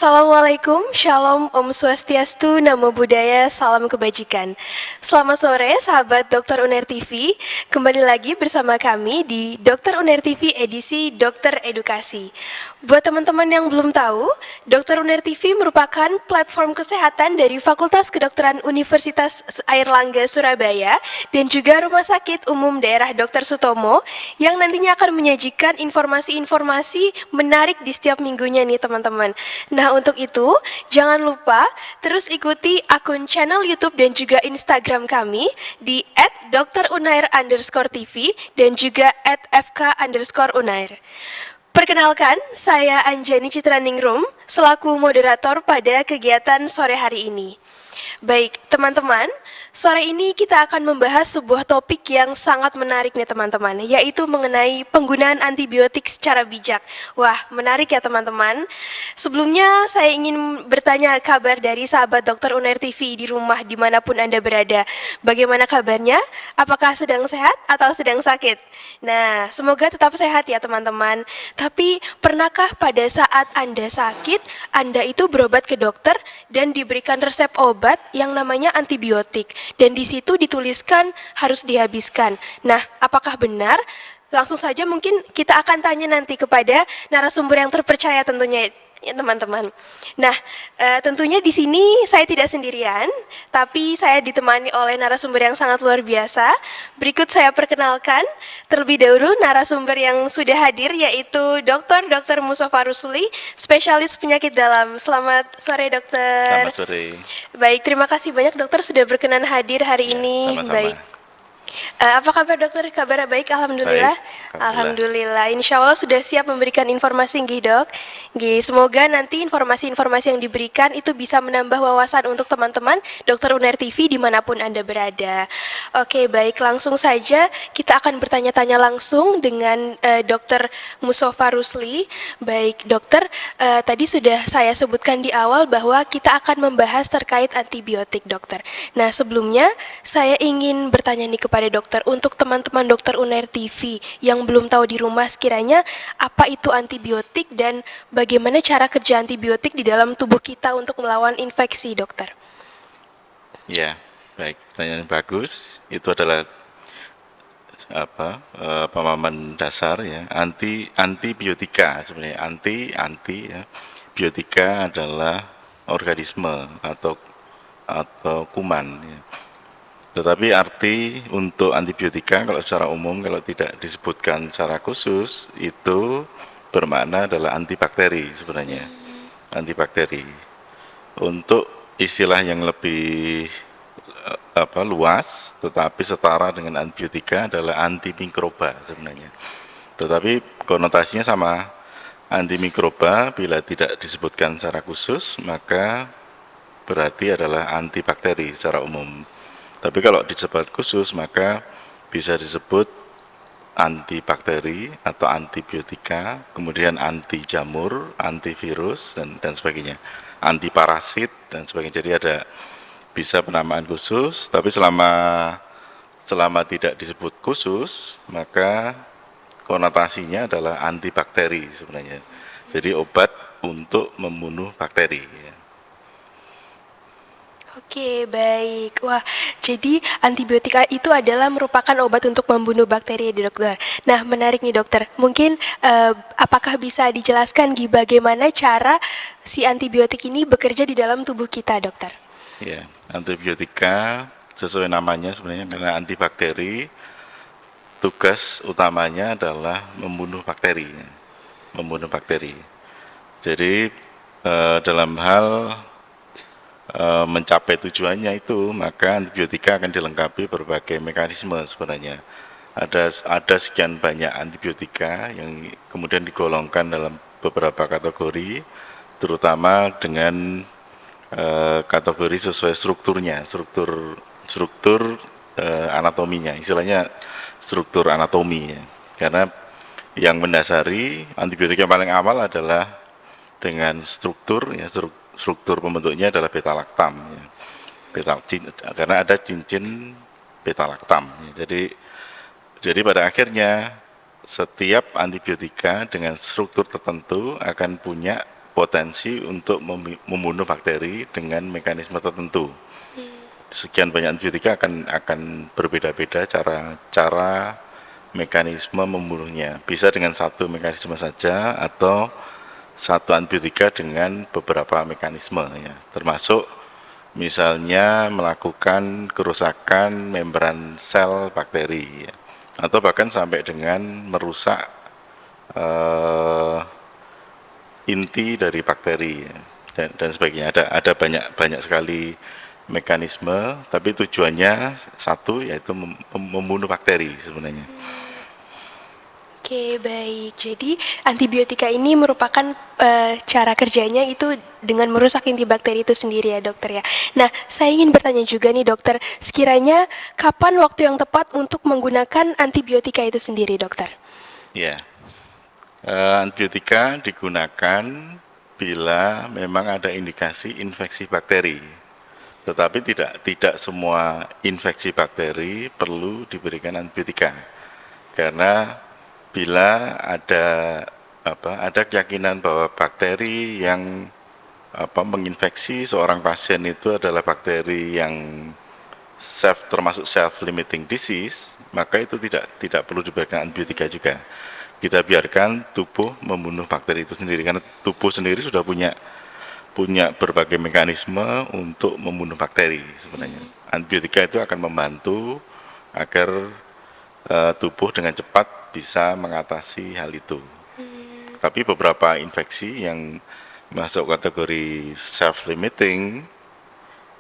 Assalamualaikum, Shalom, Om Swastiastu, Namo Buddhaya, Salam Kebajikan. Selamat sore, sahabat Dr. Unair TV. Kembali lagi bersama kami di Dr. Unair TV edisi Dokter Edukasi. Buat teman-teman yang belum tahu, Dr. Unair TV merupakan platform kesehatan dari Fakultas Kedokteran Universitas Airlangga Surabaya dan juga Rumah Sakit Umum Daerah Dr. Sutomo yang nantinya akan menyajikan informasi-informasi menarik di setiap minggunya nih teman-teman. Nah, untuk itu, jangan lupa terus ikuti akun channel YouTube dan juga Instagram kami di @drunair_tv dan juga @fk_unair. Perkenalkan, saya Anjani Citraningrum selaku moderator pada kegiatan sore hari ini. Baik, teman-teman, sore ini kita akan membahas sebuah topik yang sangat menarik nih teman-teman, yaitu mengenai penggunaan antibiotik secara bijak. Wah, menarik ya teman-teman. Sebelumnya saya ingin bertanya kabar dari sahabat Dr. Unair TV di rumah dimanapun Anda berada. Bagaimana kabarnya? Apakah sedang sehat atau sedang sakit? Nah, semoga tetap sehat ya teman-teman. Tapi pernahkah pada saat Anda sakit, Anda itu berobat ke dokter dan diberikan resep obat yang namanya antibiotik dan di situ dituliskan harus dihabiskan. Nah, apakah benar? Langsung saja mungkin kita akan tanya nanti kepada narasumber yang terpercaya tentunya ya teman-teman. Nah, tentunya di sini saya tidak sendirian, tapi saya ditemani oleh narasumber yang sangat luar biasa. Berikut saya perkenalkan terlebih dahulu narasumber yang sudah hadir yaitu Dr. Mustafa Rusuli, spesialis penyakit dalam. Selamat sore dokter. Selamat sore. Baik, terima kasih banyak dokter sudah berkenan hadir hari Ya, ini. sama-sama. Baik. Apa kabar dokter? Kabar baik, alhamdulillah. Baik, alhamdulillah. Alhamdulillah. Insya Allah sudah siap memberikan informasi, nggih dok. Nggih, semoga nanti informasi-informasi yang diberikan itu bisa menambah wawasan untuk teman-teman Dokter Unair TV dimanapun Anda berada. Oke, baik, langsung saja kita akan bertanya-tanya langsung dengan Dokter Mustafa Rusli. Baik, dokter, tadi sudah saya sebutkan di awal bahwa kita akan membahas terkait antibiotik, dokter. Nah, sebelumnya saya ingin bertanya nih kepada dokter, untuk teman-teman Dokter Unair TV yang belum tahu di rumah sekiranya apa itu antibiotik dan bagaimana cara kerja antibiotik di dalam tubuh kita untuk melawan infeksi, dokter? Ya, baik. Pertanyaan yang bagus. Itu adalah pemahaman dasar ya. Antibiotika sebenarnya. Anti ya. Biotika adalah organisme atau kuman ya. Tetapi arti untuk antibiotika kalau secara umum, kalau tidak disebutkan secara khusus, itu bermakna adalah antibakteri sebenarnya. Antibakteri. Untuk istilah yang lebih luas, tetapi setara dengan antibiotika adalah antimikroba sebenarnya. Tetapi konotasinya sama. Antimikroba bila tidak disebutkan secara khusus, maka berarti adalah antibakteri secara umum. Tapi kalau disebut khusus maka bisa disebut antibakteri atau antibiotika, kemudian anti jamur, antivirus dan sebagainya, anti parasit dan sebagainya. Jadi ada bisa penamaan khusus, tapi selama tidak disebut khusus maka konotasinya adalah antibakteri sebenarnya. Jadi obat untuk membunuh bakteri. Oke, baik. Wah, jadi antibiotika itu adalah merupakan obat untuk membunuh bakteri, ya, dokter. Nah, menarik nih, dokter. Mungkin apakah bisa dijelaskan bagaimana cara si antibiotik ini bekerja di dalam tubuh kita, dokter? Ya, antibiotika sesuai namanya sebenarnya karena antibakteri, tugas utamanya adalah membunuh bakteri. Membunuh bakteri. Jadi dalam hal mencapai tujuannya itu, maka antibiotika akan dilengkapi berbagai mekanisme sebenarnya. Ada sekian banyak antibiotika yang kemudian digolongkan dalam beberapa kategori, terutama dengan kategori sesuai strukturnya, struktur anatominya, istilahnya struktur anatomi ya. Karena yang mendasari antibiotika yang paling awal adalah dengan struktur ya, struktur pembentuknya adalah beta laktam ya. Karena ada cincin beta laktam ya. Jadi pada akhirnya setiap antibiotika dengan struktur tertentu akan punya berpotensi untuk membunuh bakteri dengan mekanisme tertentu. Sekian banyak antibiotika akan berbeda-beda cara mekanisme membunuhnya. Bisa dengan satu mekanisme saja atau satu antibiotika dengan beberapa mekanisme ya. Termasuk misalnya melakukan kerusakan membran sel bakteri ya. Atau bahkan sampai dengan merusak inti dari bakteri ya, dan sebagainya. Ada banyak sekali mekanisme, tapi tujuannya satu, yaitu membunuh bakteri sebenarnya. Oke, baik. Jadi antibiotika ini merupakan cara kerjanya itu dengan merusak inti bakteri itu sendiri ya, dokter ya. Nah, saya ingin bertanya juga nih, dokter, sekiranya kapan waktu yang tepat untuk menggunakan antibiotika itu sendiri, dokter? Ya, antibiotika digunakan bila memang ada indikasi infeksi bakteri. Tetapi tidak semua infeksi bakteri perlu diberikan antibiotika. Karena bila ada keyakinan bahwa bakteri yang menginfeksi seorang pasien itu adalah bakteri yang termasuk self-limiting disease, maka itu tidak perlu diberikan antibiotika juga. Kita biarkan tubuh membunuh bakteri itu sendiri, karena tubuh sendiri sudah punya berbagai mekanisme untuk membunuh bakteri sebenarnya. Antibiotika itu akan membantu agar tubuh dengan cepat bisa mengatasi hal itu. Tapi beberapa infeksi yang masuk kategori self-limiting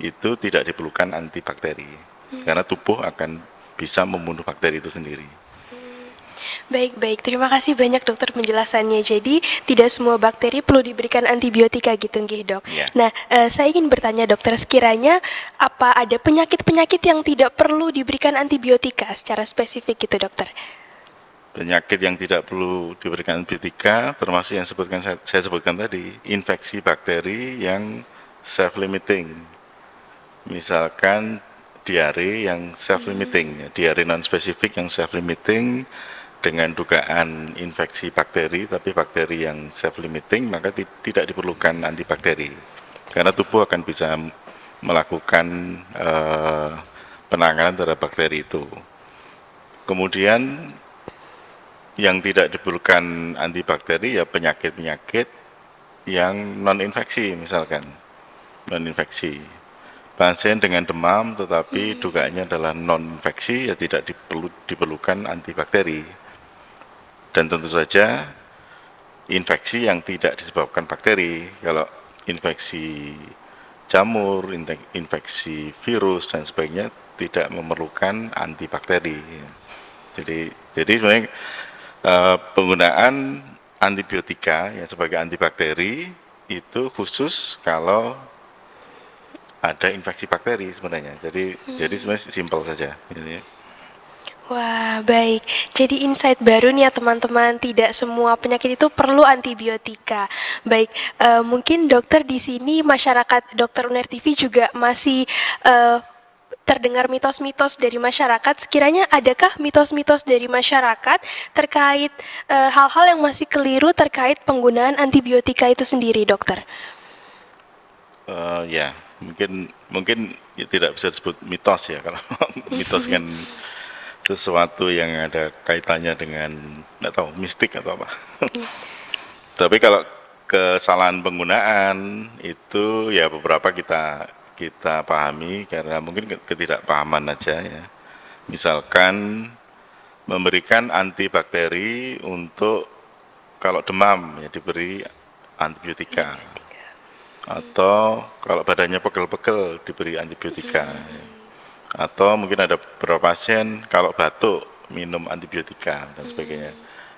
itu tidak diperlukan antibakteri, karena tubuh akan bisa membunuh bakteri itu sendiri. Baik. Terima kasih banyak dokter penjelasannya. Jadi tidak semua bakteri perlu diberikan antibiotika gitu, nggih, dok. Ya. Nah, saya ingin bertanya dokter, sekiranya apa ada penyakit-penyakit yang tidak perlu diberikan antibiotika secara spesifik gitu, dokter? Penyakit yang tidak perlu diberikan antibiotika termasuk yang saya sebutkan tadi, infeksi bakteri yang self-limiting. Misalkan diare yang self-limiting, diare non-spesifik yang self-limiting dengan dugaan infeksi bakteri, tapi bakteri yang self-limiting, maka tidak diperlukan antibakteri. Karena tubuh akan bisa melakukan penanganan terhadap bakteri itu. Kemudian yang tidak diperlukan antibakteri ya penyakit-penyakit yang non-infeksi, misalkan non-infeksi. Pasien dengan demam tetapi dugaannya adalah non-infeksi, ya tidak diperlukan antibakteri. Dan tentu saja infeksi yang tidak disebabkan bakteri. Kalau infeksi jamur, infeksi virus dan sebagainya tidak memerlukan antibakteri. Jadi sebenarnya penggunaan antibiotika yang sebagai antibakteri itu khusus kalau ada infeksi bakteri sebenarnya. Jadi sebenarnya simpel saja. Wah, baik. Jadi insight baru nih ya teman-teman, tidak semua penyakit itu perlu antibiotika. Baik, mungkin dokter di sini masyarakat Dokter Unair TV juga masih terdengar mitos-mitos dari masyarakat. Sekiranya adakah mitos-mitos dari masyarakat terkait hal-hal yang masih keliru terkait penggunaan antibiotika itu sendiri, dokter? Ya, mungkin ya tidak bisa disebut mitos ya, kalau mitos kan sesuatu yang ada kaitannya dengan nggak tahu mistik atau apa. Tapi kalau kesalahan penggunaan itu ya beberapa kita pahami karena mungkin ketidakpahaman aja ya. Misalkan memberikan antibakteri untuk kalau demam ya diberi antibiotika, atau kalau badannya pegel-pegel diberi antibiotika. Atau mungkin ada beberapa pasien kalau batuk minum antibiotika dan sebagainya.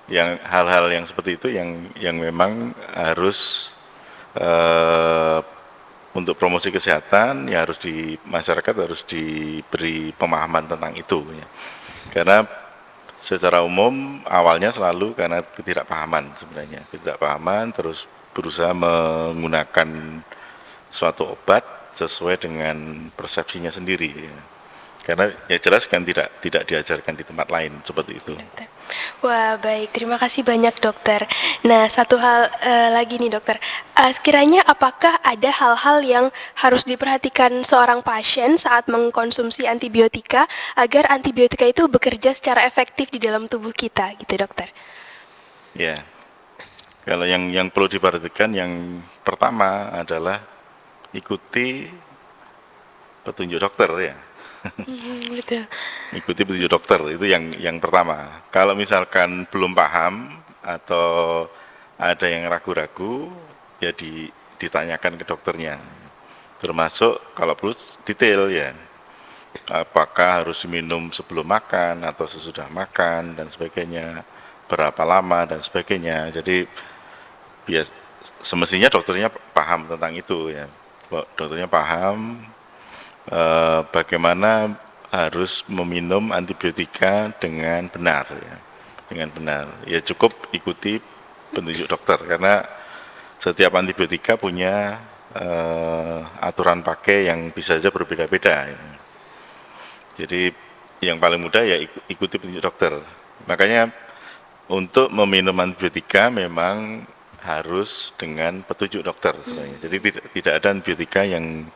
Yang hal-hal yang seperti itu yang memang harus untuk promosi kesehatan ya harus di masyarakat harus diberi pemahaman tentang itu ya. Karena secara umum awalnya selalu karena ketidakpahaman sebenarnya, ketidakpahaman terus berusaha menggunakan suatu obat sesuai dengan persepsinya sendiri ya. Karena ya jelas kan tidak diajarkan di tempat lain seperti itu. Wah, baik. Terima kasih banyak, dokter. Nah, satu hal lagi nih, dokter. Sekiranya apakah ada hal-hal yang harus diperhatikan seorang pasien saat mengkonsumsi antibiotika agar antibiotika itu bekerja secara efektif di dalam tubuh kita, gitu, dokter? Ya, kalau yang perlu diperhatikan yang pertama adalah ikuti petunjuk dokter ya. Betul. Ikuti petunjuk dokter itu yang pertama. Kalau misalkan belum paham atau ada yang ragu-ragu, ya ditanyakan ke dokternya. Termasuk kalau perlu detail ya, apakah harus minum sebelum makan atau sesudah makan dan sebagainya, berapa lama dan sebagainya. Jadi semestinya dokternya paham tentang itu ya. Dokternya paham bagaimana harus meminum antibiotika dengan benar ya. Dengan benar. Ya cukup ikuti petunjuk dokter karena setiap antibiotika punya aturan pakai yang bisa saja berbeda-beda ya. Jadi yang paling mudah ya ikuti petunjuk dokter. Makanya untuk meminum antibiotika memang harus dengan petunjuk dokter sebenarnya. Jadi tidak ada antibiotika yang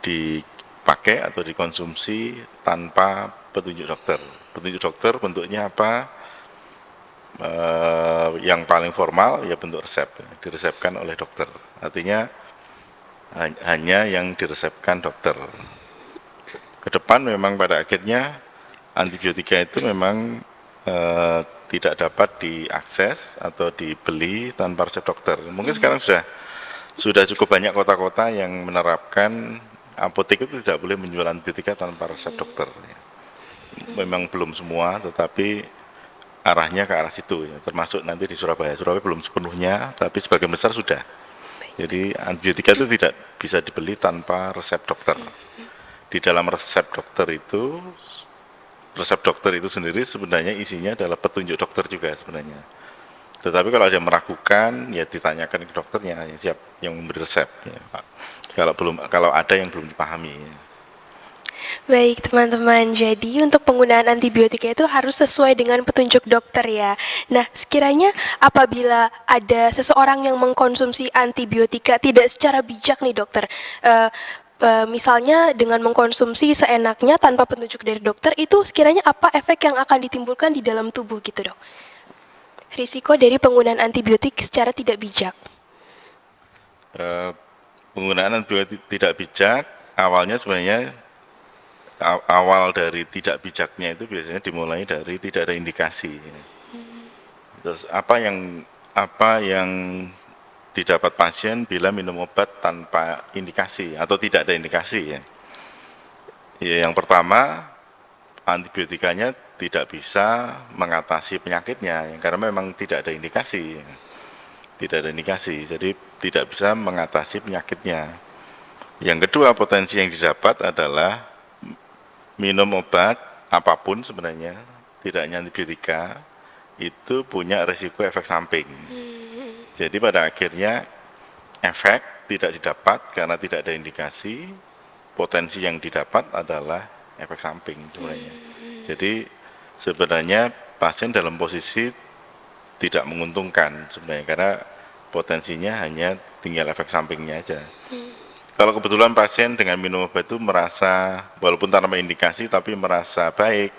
dipakai atau dikonsumsi tanpa petunjuk dokter. Petunjuk dokter bentuknya apa? Yang paling formal ya bentuk resep, diresepkan oleh dokter. Artinya hanya yang diresepkan dokter. Ke depan memang pada akhirnya antibiotika itu memang tidak dapat diakses atau dibeli tanpa resep dokter. Mungkin sekarang sudah cukup banyak kota-kota yang menerapkan apotek itu tidak boleh menjual antibiotika tanpa resep dokter. Memang belum semua, tetapi arahnya ke arah situ ya. Termasuk nanti di Surabaya. Surabaya belum sepenuhnya, tapi sebagian besar sudah. Jadi antibiotika itu tidak bisa dibeli tanpa resep dokter. Di dalam resep dokter itu sendiri sebenarnya isinya adalah petunjuk dokter juga sebenarnya. Tetapi kalau ada yang meragukan, ya ditanyakan ke dokternya yang siap yang memberi resep. Ya, Pak. Kalau ada yang belum dipahami. Ya. Baik, teman-teman. Jadi, untuk penggunaan antibiotika itu harus sesuai dengan petunjuk dokter ya. Nah, sekiranya apabila ada seseorang yang mengkonsumsi antibiotika tidak secara bijak nih, dokter, misalnya dengan mengkonsumsi seenaknya tanpa petunjuk dari dokter, itu sekiranya apa efek yang akan ditimbulkan di dalam tubuh gitu, dok? Risiko dari penggunaan antibiotik secara tidak bijak. Penggunaan antibiotik tidak bijak awalnya sebenarnya awal dari tidak bijaknya itu biasanya dimulai dari tidak ada indikasi. Terus apa yang didapat pasien bila minum obat tanpa indikasi atau tidak ada indikasi ya. Ya yang pertama antibiotikanya tidak bisa mengatasi penyakitnya karena memang tidak ada indikasi. Tidak ada indikasi, jadi tidak bisa mengatasi penyakitnya. Yang kedua potensi yang didapat adalah minum obat apapun sebenarnya, tidak hanya antibiotika, itu punya risiko efek samping. Jadi pada akhirnya efek tidak didapat karena tidak ada indikasi, potensi yang didapat adalah efek samping sebenarnya. Jadi sebenarnya pasien dalam posisi tidak menguntungkan sebenarnya karena potensinya hanya tinggal efek sampingnya aja. Kalau kebetulan pasien dengan minum obat itu merasa walaupun tanpa indikasi tapi merasa baik,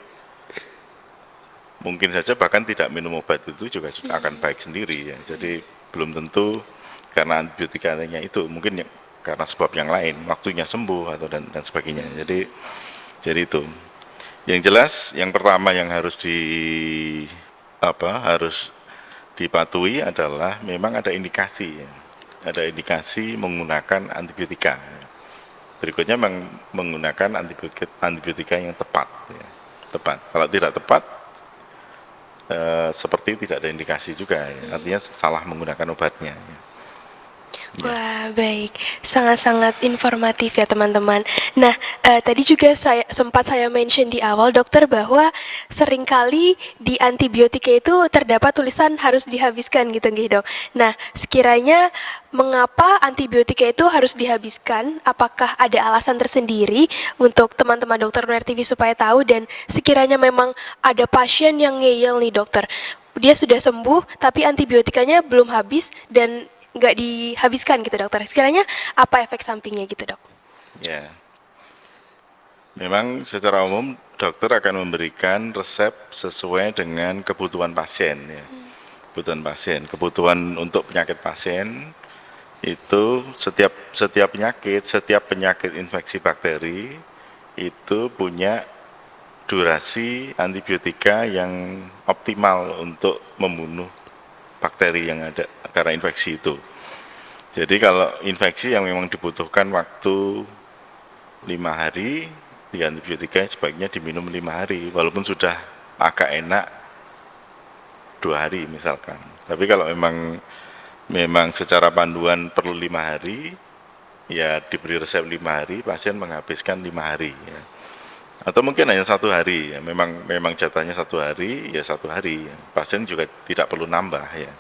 mungkin saja bahkan tidak minum obat itu juga akan baik sendiri ya. Jadi belum tentu karena antibiotikanya itu, mungkin karena sebab yang lain, waktunya sembuh atau dan sebagainya. Jadi itu. Yang jelas yang pertama yang harus dipatuhi adalah memang ada indikasi ya. Ada indikasi menggunakan antibiotika. Berikutnya menggunakan antibiotika yang tepat ya. Tepat. Kalau tidak tepat seperti tidak ada indikasi juga ya. Artinya salah menggunakan obatnya ya. Ya. Wah, baik. Sangat-sangat informatif ya, teman-teman. Nah, tadi juga sempat saya mention di awal, dokter, bahwa seringkali di antibiotika itu terdapat tulisan harus dihabiskan gitu, nggih, Dok. Nah, sekiranya mengapa antibiotika itu harus dihabiskan? Apakah ada alasan tersendiri untuk teman-teman dokter Unair TV supaya tahu, dan sekiranya memang ada pasien yang ngeyel nih, dokter, dia sudah sembuh tapi antibiotikanya belum habis dan nggak dihabiskan gitu, dokter. Sekiranya apa efek sampingnya gitu, dok? Ya, memang secara umum dokter akan memberikan resep sesuai dengan kebutuhan pasien ya. Kebutuhan untuk penyakit pasien itu setiap penyakit infeksi bakteri itu punya durasi antibiotika yang optimal untuk membunuh bakteri yang ada karena infeksi itu. Jadi kalau infeksi yang memang dibutuhkan waktu 5 hari, di antibiotika sebaiknya diminum 5 hari, walaupun sudah agak enak 2 hari misalkan. Tapi kalau memang secara panduan perlu 5 hari, ya diberi resep 5 hari, pasien menghabiskan 5 hari. Ya. Atau mungkin hanya 1 hari, ya. Memang jatahnya 1 hari, ya 1 hari. Ya. Pasien juga tidak perlu nambah ya.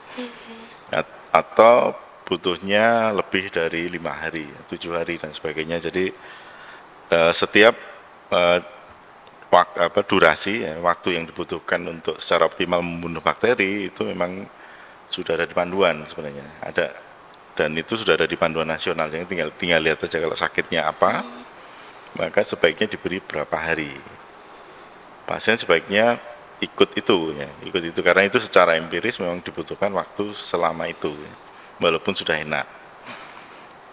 Atau butuhnya lebih dari 5 hari, 7 hari dan sebagainya. Jadi setiap eh, durasi ya, waktu yang dibutuhkan untuk secara optimal membunuh bakteri itu memang sudah ada di panduan sebenarnya. Ada, dan itu sudah ada di panduan nasional. Yang tinggal lihat aja kalau sakitnya apa, maka sebaiknya diberi berapa hari. Pasien sebaiknya ikut itu ya, ikut itu karena itu secara empiris memang dibutuhkan waktu selama itu ya, walaupun sudah enak.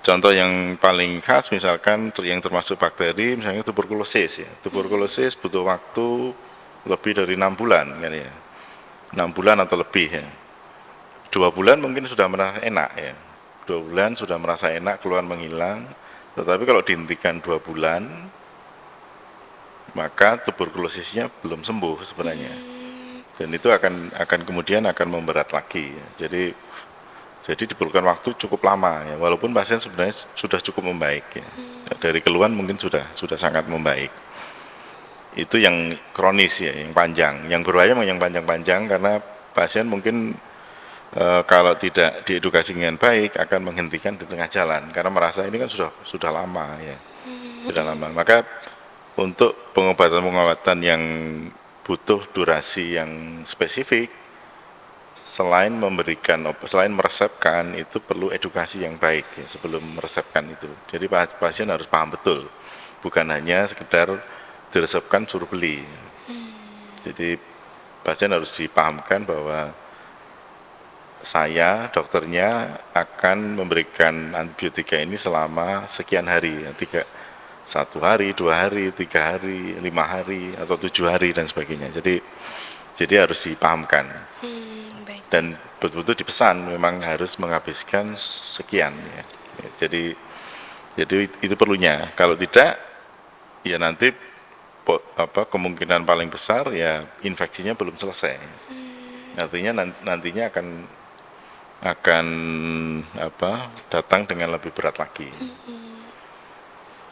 Contoh yang paling khas misalkan yang termasuk bakteri, misalnya tuberkulosis ya. Tuberkulosis butuh waktu lebih dari 6 bulan kan ya. 6 bulan atau lebih ya. 2 bulan mungkin sudah merasa enak ya. 2 bulan sudah merasa enak, keluhan menghilang. Tetapi kalau dihentikan 2 bulan, maka tuberkulosisnya belum sembuh sebenarnya. Dan itu akan kemudian akan memberat lagi. Ya. Jadi diperlukan waktu cukup lama ya, walaupun pasien sebenarnya sudah cukup membaik ya. Dari keluhan mungkin sudah sangat membaik. Itu yang kronis ya, yang panjang. Yang berbahaya yang panjang-panjang karena pasien mungkin kalau tidak diedukasi dengan baik akan menghentikan di tengah jalan karena merasa ini kan sudah lama ya. Sudah lama. Maka untuk pengobatan-pengobatan yang butuh durasi yang spesifik, selain meresepkan itu perlu edukasi yang baik ya, sebelum meresepkan itu. Jadi pasien harus paham betul, bukan hanya sekedar diresepkan suruh beli. Jadi pasien harus dipahamkan bahwa saya dokternya akan memberikan antibiotika ini selama sekian hari, ya, 1 hari, 2 hari, 3 hari, 5 hari, atau 7 hari dan sebagainya. Jadi harus dipahamkan. Baik. Dan betul-betul dipesan memang harus menghabiskan sekian ya. Jadi itu perlunya. Kalau tidak ya nanti kemungkinan paling besar ya infeksinya belum selesai. Artinya nantinya akan datang dengan lebih berat lagi.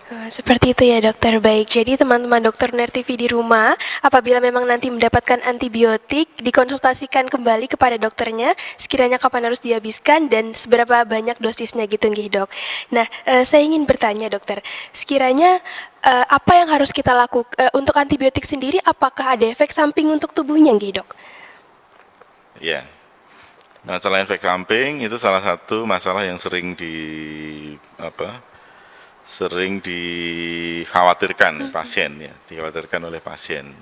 Seperti itu ya, dokter. Baik, jadi teman-teman dokter Unair TV di rumah, apabila memang nanti mendapatkan antibiotik, dikonsultasikan kembali kepada dokternya, sekiranya kapan harus dihabiskan dan seberapa banyak dosisnya gitu, nggih, dok. Nah, saya ingin bertanya, dokter, sekiranya apa yang harus kita lakukan untuk antibiotik sendiri, apakah ada efek samping untuk tubuhnya, nggih, dok? Ya, masalah efek samping itu salah satu masalah yang sering dikhawatirkan pasien ya, dikhawatirkan oleh pasien.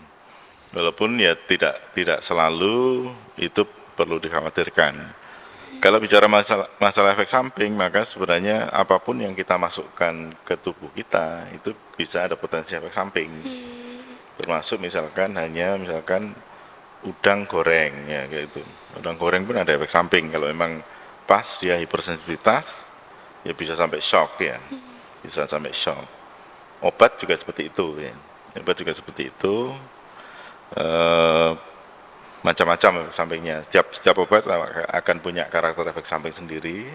Walaupun ya tidak selalu itu perlu dikhawatirkan. Kalau bicara masalah efek samping, maka sebenarnya apapun yang kita masukkan ke tubuh kita itu bisa ada potensi efek samping. Termasuk misalkan udang goreng ya kayak itu. Udang goreng pun ada efek samping kalau memang pas dia hipersensitivitas ya bisa sampai shock ya. Bisa sampai shock. Obat juga seperti itu ya. Obat juga seperti itu. Macam-macam efek sampingnya. Setiap obat akan punya karakter efek samping sendiri.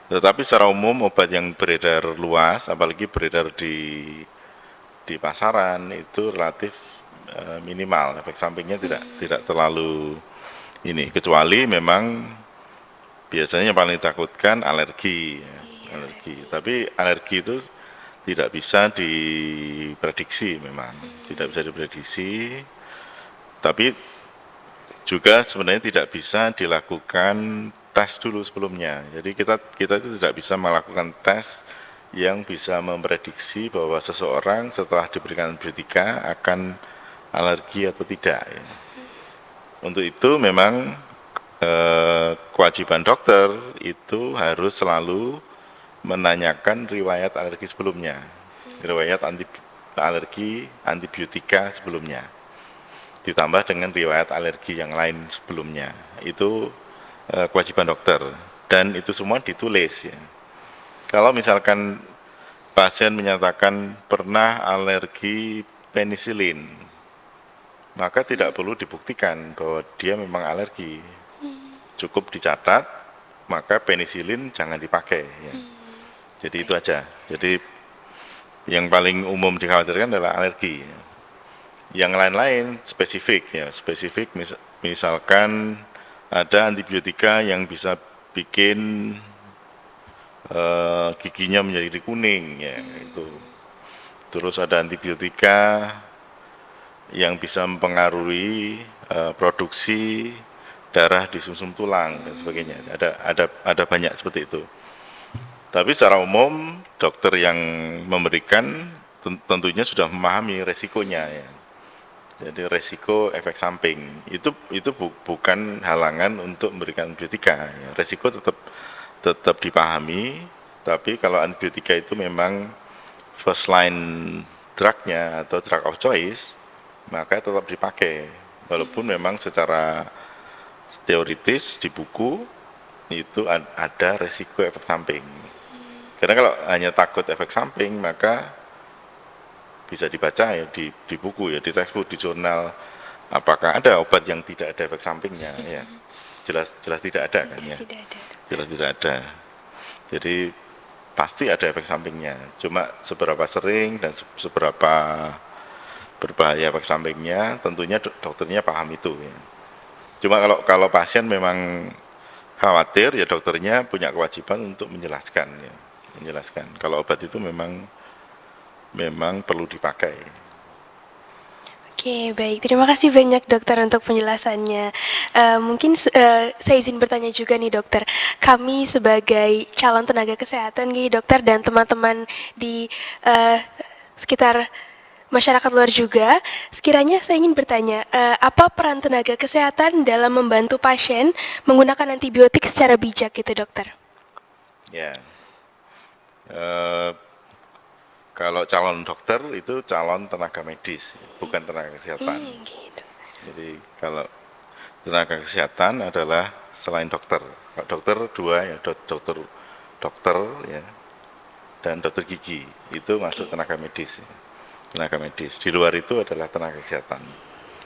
Tetapi secara umum obat yang beredar luas, apalagi beredar di pasaran itu relatif minimal, efek sampingnya tidak terlalu ini, kecuali memang biasanya yang paling ditakutkan alergi, ya, Iya, alergi. alergi. Tapi alergi itu tidak bisa diprediksi memang, tidak bisa diprediksi. Tapi juga sebenarnya tidak bisa dilakukan tes dulu sebelumnya. Jadi kita itu tidak bisa melakukan tes yang bisa memprediksi bahwa seseorang setelah diberikan antibiotika akan alergi atau tidak. Ya. Untuk itu memang kewajiban dokter itu harus selalu menanyakan riwayat alergi sebelumnya, riwayat alergi antibiotika sebelumnya, ditambah dengan riwayat alergi yang lain sebelumnya. Itu kewajiban dokter dan itu semua ditulis ya. Kalau misalkan pasien menyatakan pernah alergi penisilin, maka tidak perlu dibuktikan bahwa dia memang alergi. Cukup dicatat, maka penisilin jangan dipakai. Ya. Jadi itu aja. Jadi yang paling umum dikhawatirkan adalah alergi. Yang lain-lain spesifik ya, spesifik misalkan ada antibiotika yang bisa bikin giginya menjadi kuning ya itu. Terus ada antibiotika yang bisa mempengaruhi produksi darah di sumsum tulang dan sebagainya. Ada banyak seperti itu. Tapi secara umum dokter yang memberikan tentunya sudah memahami resikonya ya. Jadi resiko efek samping itu bukan halangan untuk memberikan antibiotika. Ya. Resiko tetap dipahami, tapi kalau antibiotika itu memang first line drugnya atau drug of choice, maka tetap dipakai. Walaupun memang secara teoritis di buku itu ada resiko efek samping. Karena kalau hanya takut efek samping, maka bisa dibaca ya di buku ya, di textbook, di jurnal, apakah ada obat yang tidak ada efek sampingnya ya. Jelas tidak ada kan ya. Tidak ada. Jelas tidak ada. Jadi pasti ada efek sampingnya. Cuma seberapa sering dan seberapa berbahaya efek sampingnya, tentunya dokternya paham itu ya. Cuma kalau pasien memang khawatir ya dokternya punya kewajiban untuk menjelaskan ya. Menjelaskan kalau obat itu memang perlu dipakai. Oke, baik. Terima kasih banyak dokter untuk penjelasannya. Mungkin saya izin bertanya juga nih dokter. Kami sebagai calon tenaga kesehatan nih dokter dan teman-teman di sekitar masyarakat luar juga, sekiranya saya ingin bertanya, apa peran tenaga kesehatan dalam membantu pasien menggunakan antibiotik secara bijak gitu dokter? Ya, kalau calon dokter itu calon tenaga medis, bukan tenaga kesehatan. Gitu. Jadi kalau tenaga kesehatan adalah selain dokter. Dokter dua ya, dokter ya, dan dokter gigi itu masuk tenaga medis. Ya. Tenaga medis. Di luar itu adalah tenaga kesehatan.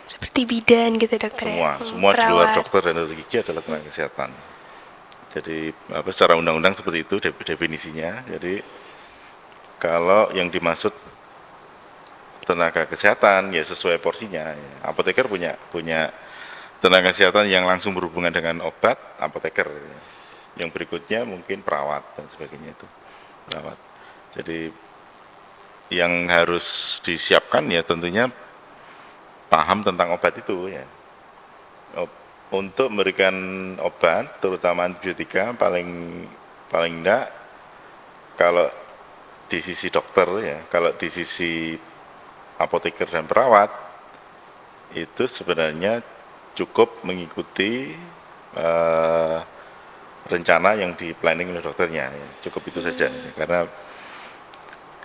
Seperti bidan gitu dokter ya? Semua di luar Perawat. dokter dan dokter gigi adalah tenaga kesehatan. Jadi secara undang-undang seperti itu definisinya. Jadi kalau yang dimaksud tenaga kesehatan ya sesuai porsinya. Ya. Apoteker punya tenaga kesehatan yang langsung berhubungan dengan obat, apoteker. Ya. Yang berikutnya mungkin perawat dan sebagainya itu. Perawat. Jadi yang harus disiapkan ya tentunya paham tentang obat itu ya. Untuk memberikan obat, terutama antibiotika paling enggak kalau di sisi dokter ya, kalau di sisi apoteker dan perawat itu sebenarnya cukup mengikuti rencana yang di planning oleh dokternya ya. Cukup itu saja ya.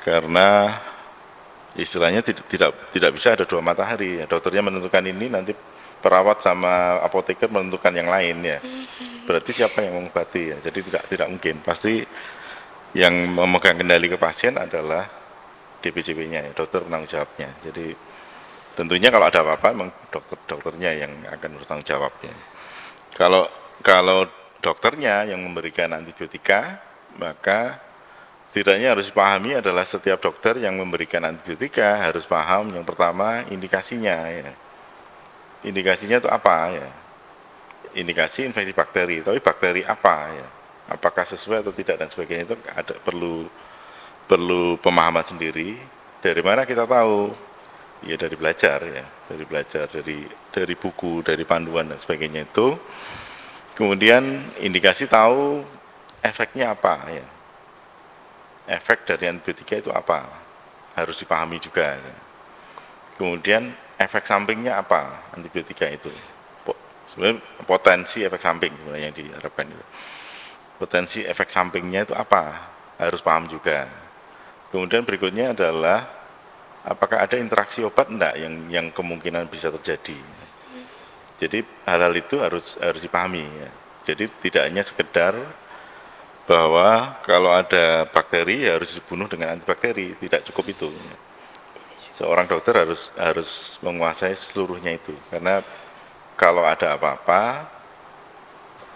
Karena istilahnya tidak bisa ada dua matahari ya. Dokternya menentukan ini, nanti perawat sama apoteker menentukan yang lain ya. Berarti siapa yang mengobati ya? Jadi tidak mungkin. Pasti yang memegang kendali ke pasien adalah DPJP-nya ya, dokter penanggung jawabnya. Jadi tentunya kalau ada apa-apa memang dokternya yang akan bertanggung jawab ya. Kalau dokternya yang memberikan antibiotika, maka tidaknya harus dipahami adalah setiap dokter yang memberikan antibiotika harus paham yang pertama indikasinya ya. Indikasinya itu apa ya? Indikasi infeksi bakteri, tapi bakteri apa ya? Apakah sesuai atau tidak dan sebagainya itu ada perlu pemahaman sendiri. Dari mana kita tahu? Ya dari belajar ya, dari buku, dari panduan dan sebagainya itu. Kemudian indikasi tahu efeknya apa ya. Efek dari antibiotika itu apa? Harus dipahami juga. Ya. Kemudian efek sampingnya apa antibiotika itu? Sebenarnya potensi efek samping sebenarnya yang diharapkan itu. Potensi efek sampingnya itu apa? Harus paham juga. Kemudian berikutnya adalah apakah ada interaksi obat enggak yang kemungkinan bisa terjadi. Jadi hal-hal itu harus dipahami ya. Jadi tidak hanya sekedar bahwa kalau ada bakteri ya harus dibunuh dengan antibakteri, tidak cukup itu. Seorang dokter harus menguasai seluruhnya itu, karena kalau ada apa-apa,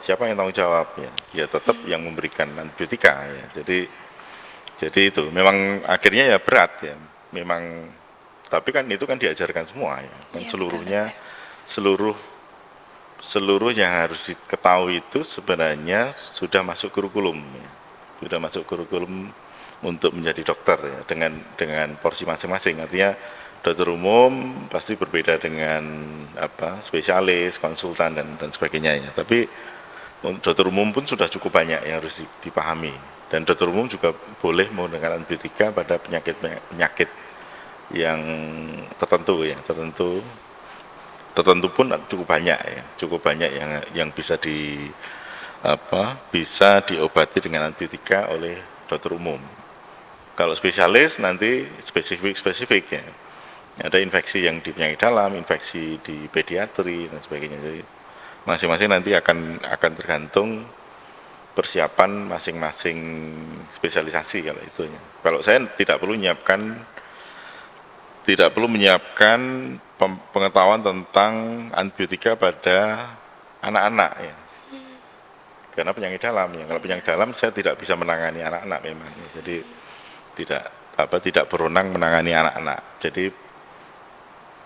siapa yang tanggung jawab ya? Ya tetap yang memberikan antibiotika ya. Jadi itu memang akhirnya ya berat ya. Memang tapi kan itu kan diajarkan semua ya. Kan seluruhnya seluruh yang harus diketahui itu sebenarnya sudah masuk kurikulum ya. Sudah masuk kurikulum untuk menjadi dokter ya, dengan porsi masing-masing. Artinya dokter umum pasti berbeda dengan spesialis, konsultan dan sebagainya ya. Tapi dokter umum pun sudah cukup banyak yang harus dipahami. Dan dokter umum juga boleh menggunakan antibiotika pada penyakit yang tertentu ya, tertentu pun cukup banyak ya, yang bisa bisa diobati dengan antibiotika oleh dokter umum. Kalau spesialis nanti spesifik ya. Ada infeksi yang di penyakit dalam, infeksi di pediatri dan sebagainya. Jadi masing-masing nanti akan tergantung persiapan masing-masing spesialisasi kalau itu ya. Kalau saya tidak perlu menyiapkan pengetahuan tentang antibiotika pada anak-anak ya. Karena penyakit dalam ya. Kalau penyakit dalam saya tidak bisa menangani anak-anak memang. Ya. Jadi tidak berwenang menangani anak-anak. Jadi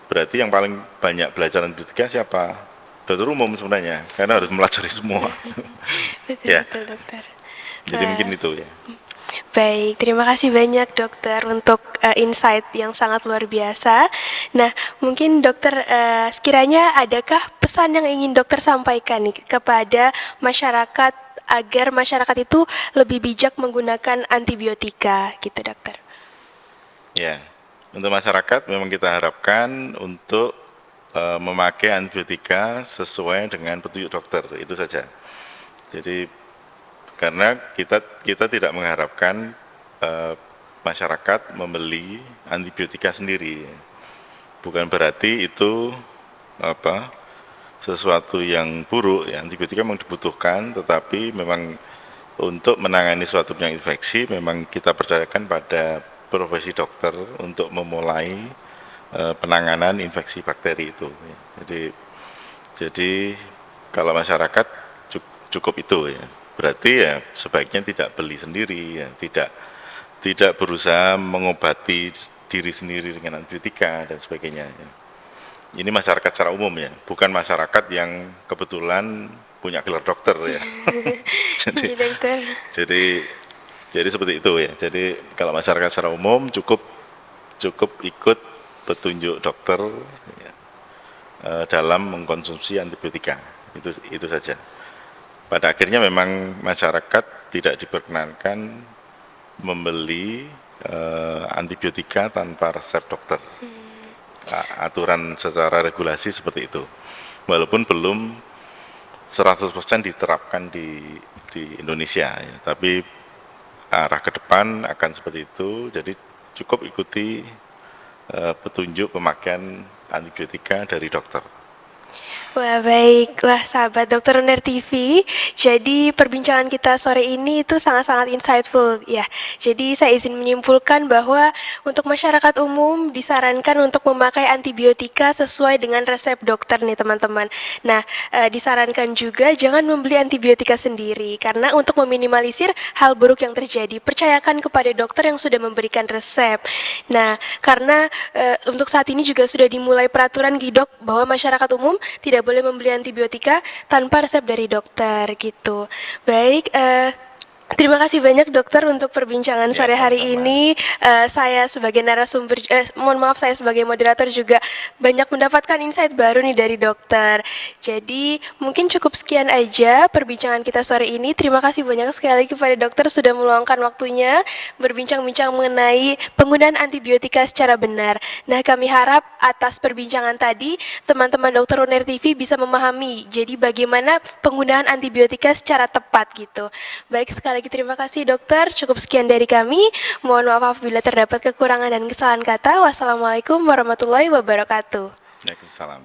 berarti yang paling banyak belajar antibiotika siapa? Dokter umum sebenarnya, karena harus melajari semua. Betul, Ya. betul dokter. Jadi mungkin itu ya. Baik, terima kasih banyak dokter untuk insight yang sangat luar biasa. Nah, mungkin dokter sekiranya adakah pesan yang ingin dokter sampaikan nih kepada masyarakat agar masyarakat itu lebih bijak menggunakan antibiotika gitu dokter? Ya, untuk masyarakat memang kita harapkan untuk memakai antibiotika sesuai dengan petunjuk dokter, itu saja. Jadi karena kita tidak mengharapkan masyarakat membeli antibiotika sendiri. Bukan berarti itu sesuatu yang buruk ya. Antibiotika memang dibutuhkan, tetapi memang untuk menangani suatu penyakit infeksi memang kita percayakan pada profesi dokter untuk memulai penanganan infeksi bakteri itu. Jadi kalau masyarakat cukup itu ya. Berarti ya sebaiknya tidak beli sendiri ya, tidak berusaha mengobati diri sendiri dengan antibiotika dan sebagainya ya. Ini masyarakat secara umum ya, bukan masyarakat yang kebetulan punya gelar dokter ya. jadi seperti itu ya. Jadi kalau masyarakat secara umum cukup ikut petunjuk dokter ya, dalam mengkonsumsi antibiotika. Itu saja. Pada akhirnya memang masyarakat tidak diperkenankan membeli antibiotika tanpa resep dokter. Aturan secara regulasi seperti itu. Walaupun belum 100% diterapkan di Indonesia ya, tapi arah ke depan akan seperti itu. Jadi cukup ikuti petunjuk pemakaian antibiotika dari dokter. Wah, baik. Wah, sahabat Dokter Uner TV. Jadi, perbincangan kita sore ini itu sangat-sangat insightful ya. Jadi, saya izin menyimpulkan bahwa untuk masyarakat umum disarankan untuk memakai antibiotika sesuai dengan resep dokter nih, teman-teman. Nah, disarankan juga jangan membeli antibiotika sendiri karena untuk meminimalisir hal buruk yang terjadi, percayakan kepada dokter yang sudah memberikan resep. Nah, karena untuk saat ini juga sudah dimulai peraturan Gidok bahwa masyarakat umum tidak boleh membeli antibiotika tanpa resep dari dokter gitu. Baik, terima kasih banyak dokter untuk perbincangan Ya, sore hari sama-sama. ini. Saya sebagai narasumber, mohon maaf saya sebagai moderator juga banyak mendapatkan insight baru nih dari dokter. Jadi mungkin cukup sekian aja perbincangan kita sore ini. Terima kasih banyak sekali lagi kepada dokter sudah meluangkan waktunya berbincang-bincang mengenai penggunaan antibiotika secara benar. Nah, kami harap atas perbincangan tadi teman-teman dokter Uner TV bisa memahami jadi bagaimana penggunaan antibiotika secara tepat gitu. Baik, sekali lagi terima kasih dokter. Cukup sekian dari kami. Mohon maaf apabila terdapat kekurangan dan kesalahan kata. Wassalamualaikum warahmatullahi wabarakatuh. Waalaikumsalam.